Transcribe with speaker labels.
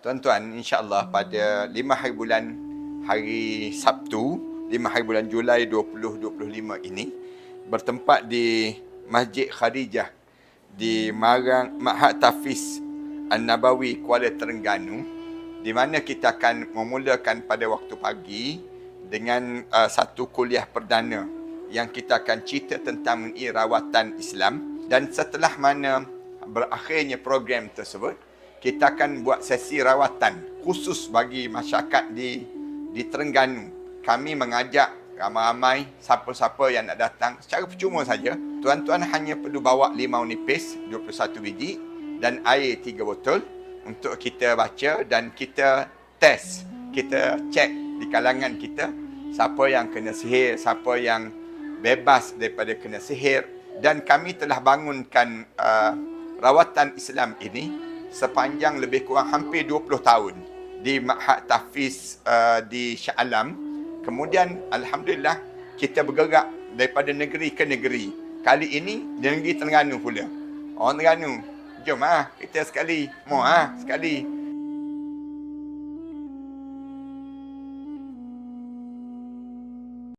Speaker 1: Tuan-tuan, insya-Allah pada 5 hari bulan hari Sabtu, 5 hari bulan Julai 2025 ini bertempat di Masjid Khadijah di Marang Ma'had Tafiz An-Nabawi, Kuala Terengganu, di mana kita akan memulakan pada waktu pagi dengan satu kuliah perdana yang kita akan cerita tentang mengenai rawatan Islam, dan setelah mana berakhirnya program tersebut, kita akan buat sesi rawatan khusus bagi masyarakat di Terengganu. Kami mengajak ramai-ramai siapa-siapa yang nak datang secara percuma saja. Tuan-tuan hanya perlu bawa 5 nipis, 21 biji dan air 3 botol untuk kita baca dan kita test. Kita cek di kalangan kita siapa yang kena sihir, siapa yang bebas daripada kena sihir, dan kami telah bangunkan rawatan Islam ini sepanjang lebih kurang hampir 20 tahun di Ma'had Tafiz di Shah Alam. Kemudian Alhamdulillah kita bergerak daripada negeri ke negeri. Kali ini di negeri Terengganu pula. Orang Terengganu, jom kita sekali, sekali